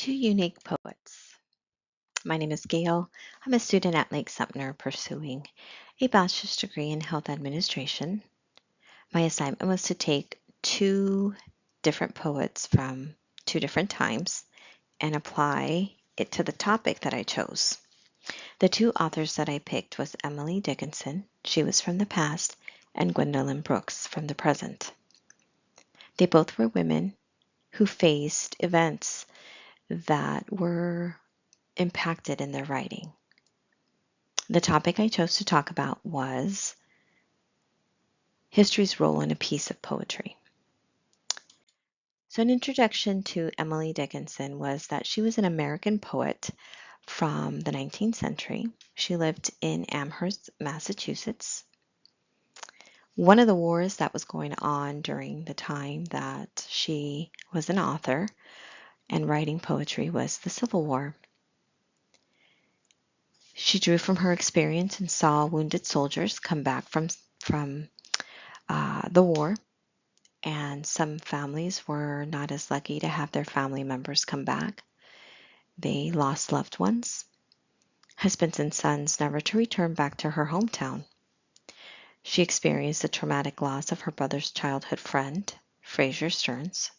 Two unique poets. My name is Gail. I'm a student at Lake Sumner pursuing a bachelor's degree in health administration. My assignment was to take two different poets from two different times and apply it to the topic that I chose. The two authors that I picked was Emily Dickinson, she was from the past, and Gwendolyn Brooks from the present. They both were women who faced events that were impacted in their writing. The topic I chose to talk about was history's role in a piece of poetry. So, an introduction to Emily Dickinson was that she was an American poet from the 19th century. She lived in Amherst, Massachusetts. One of the wars that was going on during the time that she was an author and writing poetry was the Civil War. She drew from her experience and saw wounded soldiers come back from the war, and some families were not as lucky to have their family members come back. They lost loved ones, husbands and sons, never to return back to her hometown. She experienced the traumatic loss of her brother's childhood friend, Fraser Stearns,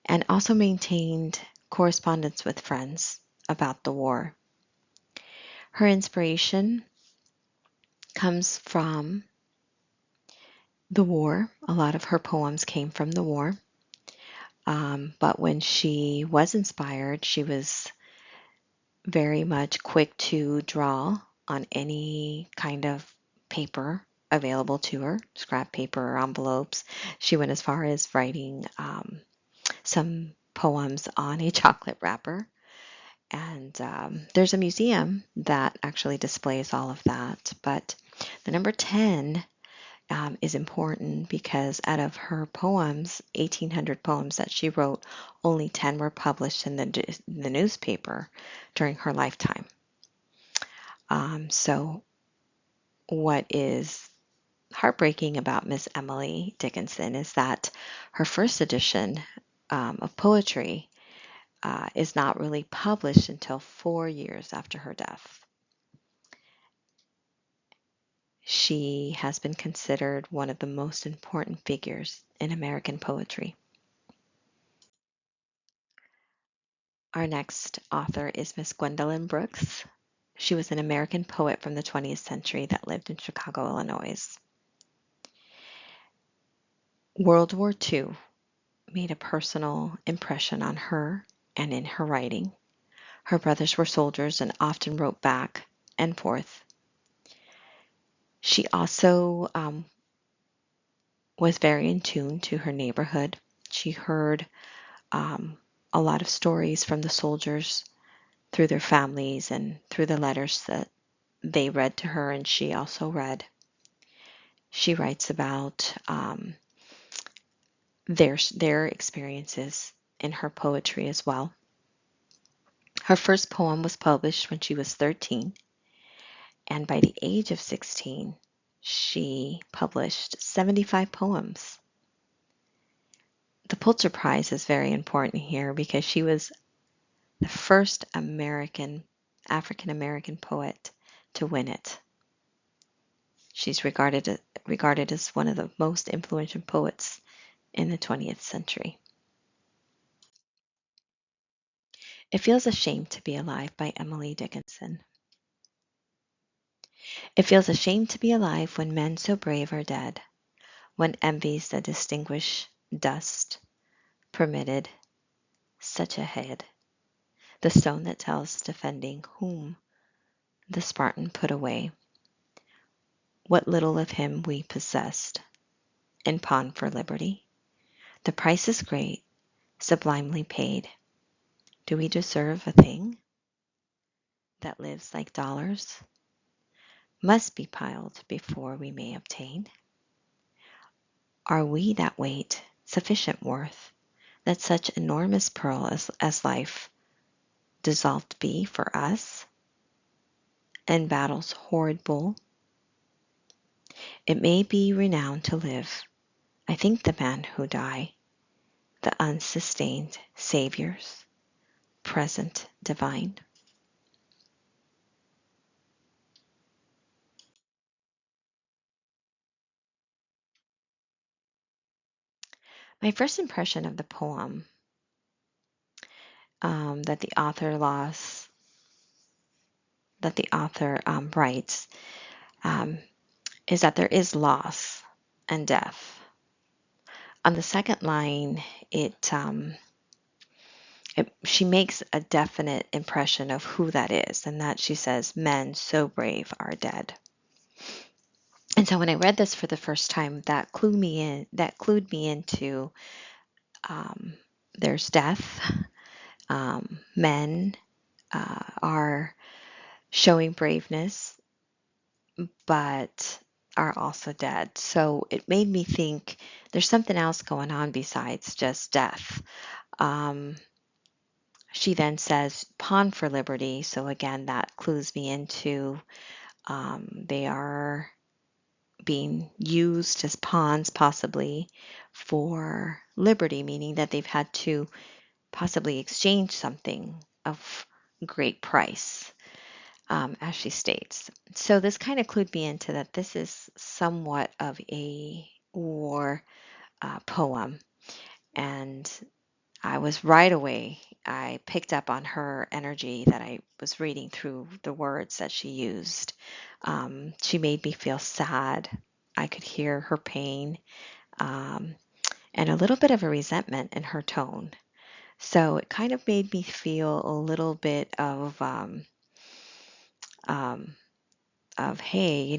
and also maintained correspondence with friends about the war. Her inspiration comes from the war. A lot of her poems came from the war. But when she was inspired, she was very much quick to draw on any kind of paper available to her, scrap paper or envelopes. She went as far as writing some poems on a chocolate wrapper. And there's a museum that actually displays all of that. But the number 10 is important because out of her poems, 1,800 poems that she wrote, only 10 were published in the newspaper during her lifetime. So what is heartbreaking about Miss Emily Dickinson is that her first edition of poetry is not really published until 4 years after her death. She has been considered one of the most important figures in American poetry. Our next author is Miss Gwendolyn Brooks. She was an American poet from the 20th century that lived in Chicago, Illinois. World War II made a personal impression on her and in her writing. Her brothers were soldiers and often wrote back and forth. She also was very in tune to her neighborhood. She heard a lot of stories from the soldiers through their families and through the letters that they read to her and she also read. She writes about their experiences in her poetry as well. Her first poem was published when she was 13, and by the age of 16, she published 75 poems. The Pulitzer Prize is very important here because she was the first African American poet to win it. She's regarded as one of the most influential poets in the 20th century. It Feels a Shame to Be Alive by Emily Dickinson. It feels a shame to be alive when men so brave are dead, when envy's the distinguished dust permitted such a head, the stone that tells defending whom the Spartan put away, what little of him we possessed, and pawned for liberty. The price is great, sublimely paid. Do we deserve a thing that lives like dollars? Must be piled before we may obtain? Are we that weight sufficient worth that such enormous pearl as life dissolved be for us? And battle's horrid bull? It may be renowned to live. I think the men who die, the unsustained saviors, present divine. My first impression of the poem that the author writes um, is that there is loss and death. On the second line, she makes a definite impression of who that is, and that she says, "Men so brave are dead." And so when I read this for the first time, that clued me into um, there's death. Men are showing braveness, but are also dead. So it made me think there's something else going on besides just death. Um, she then says, pawn for liberty. So again, that clues me into they are being used as pawns, possibly for liberty, meaning that they've had to possibly exchange something of great price, as she states. So this kind of clued me into that this is somewhat of a war poem. And I was right away, I picked up on her energy that I was reading through the words that she used. She made me feel sad. I could hear her pain um, and a little bit of a resentment in her tone. So it kind of made me feel a little bit um, hey,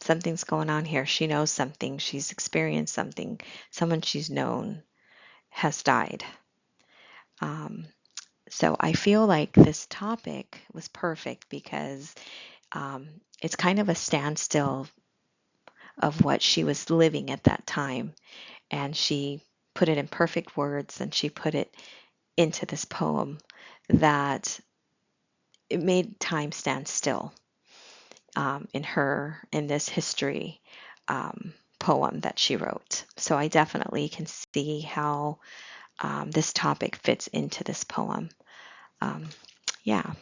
something's going on here. She knows something. She's experienced something. Someone she's known has died. Um, so I feel like this topic was perfect because um, it's kind of a standstill of what she was living at that time. And she put it in perfect words and she put it into this poem that it made time stand still in this history poem that she wrote. So I definitely can see how this topic fits into this poem. Um, yeah.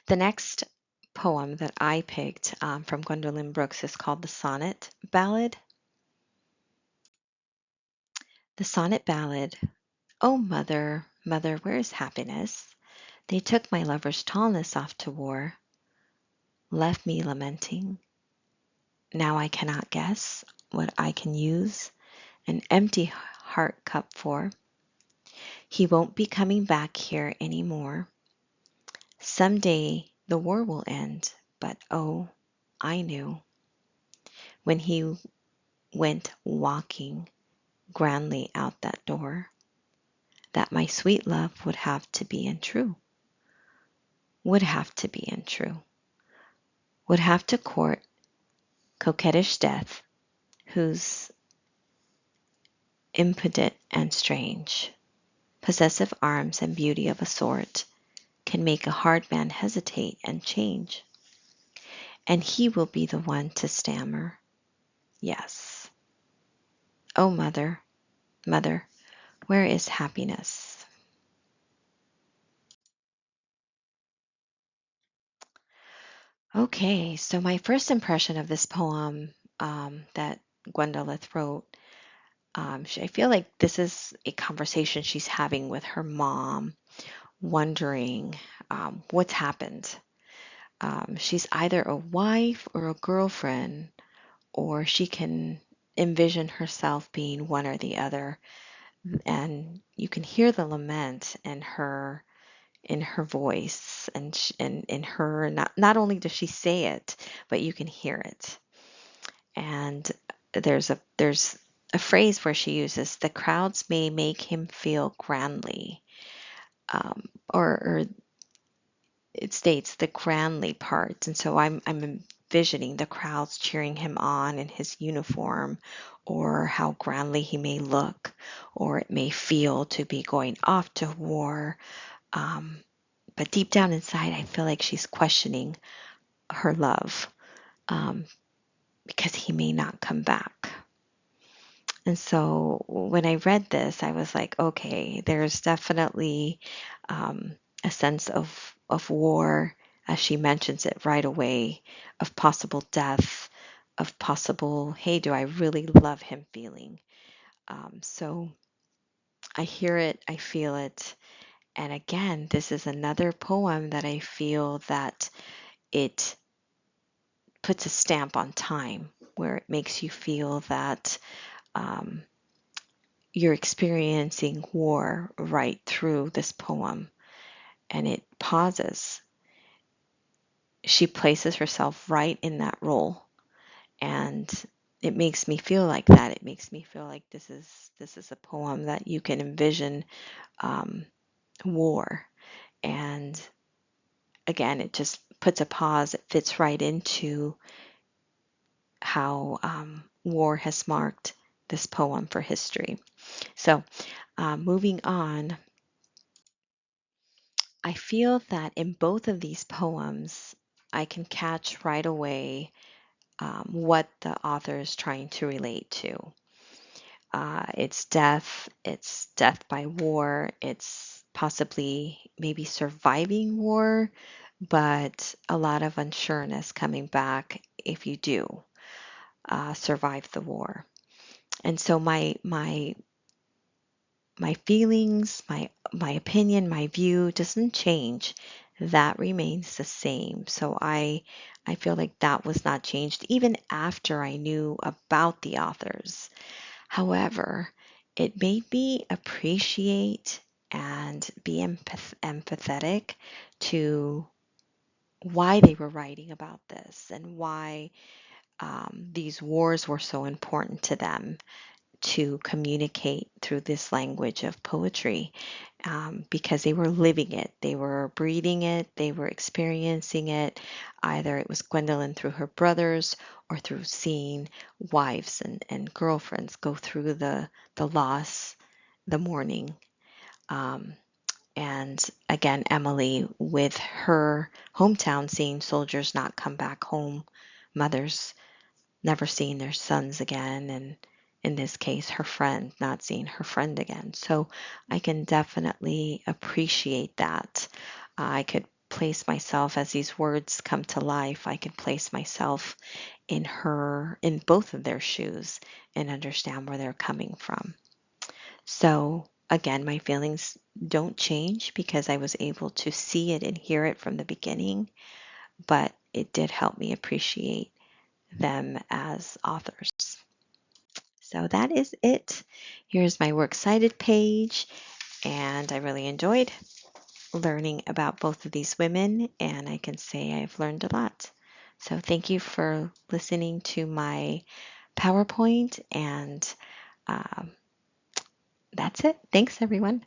The next poem that I picked from Gwendolyn Brooks is called The Sonnet Ballad. The Sonnet Ballad. Oh, mother, mother, where is happiness? They took my lover's tallness off to war, left me lamenting. Now I cannot guess what I can use an empty heart cup for. He won't be coming back here any more. Some day the war will end, but oh, I knew when he went walking grandly out that door that my sweet love would have to be untrue, would have to be untrue, would have to court coquettish death, whose impudent and strange, possessive arms and beauty of a sort can make a hard man hesitate and change. And he will be the one to stammer, yes. Oh, mother, mother, where is happiness? Okay, so my first impression of this poem that Gwendolyn wrote, I feel like this is a conversation she's having with her mom, wondering what's happened. She's either a wife or a girlfriend, or she can envision herself being one or the other. And you can hear the lament in her voice and in her, not only does she say it, but you can hear it. And there's a phrase where she uses the crowds may make him feel grandly, or it states the grandly part. And so I'm envisioning the crowds cheering him on in his uniform, or how grandly he may look, or it may feel to be going off to war. But deep down inside, I feel like she's questioning her love, um, because he may not come back. And so when I read this, I was like, okay, there's definitely a sense of war, as she mentions it right away, of possible death, of possible, hey, do I really love him feeling. So I hear it, I feel it. And again, this is another poem that I feel that it puts a stamp on time, where it makes you feel that um, you're experiencing war right through this poem, and it pauses. She places herself right in that role, and it makes me feel like that. It makes me feel like this is a poem that you can envision um, war, and again, it just puts a pause. It fits right into how war has marked this poem for history. So, moving on, I feel that in both of these poems, I can catch right away what the author is trying to relate to. It's death by war, it's possibly maybe surviving war, but a lot of unsureness coming back if you do survive the war. And so my feelings, my opinion, my view doesn't change. That remains the same. So I feel like that was not changed even after I knew about the authors. However, it made me appreciate and be empathetic to why they were writing about this and why these wars were so important to them to communicate through this language of poetry, because they were living it, they were breathing it, they were experiencing it. Either it was Gwendolyn through her brothers or through seeing wives and girlfriends go through the loss, the mourning. Um, and again, Emily with her hometown, seeing soldiers not come back home, mothers never seeing their sons again, and in this case, her friend not seeing her friend again. So I can definitely appreciate that. I could place myself as these words come to life. I could place myself in both of their shoes and understand where they're coming from. So again, my feelings don't change because I was able to see it and hear it from the beginning, but it did help me appreciate them as authors. So that is it. Here's my works cited page, and I really enjoyed learning about both of these women, and I can say I've learned a lot. So thank you for listening to my PowerPoint, and um, that's it. Thanks, everyone.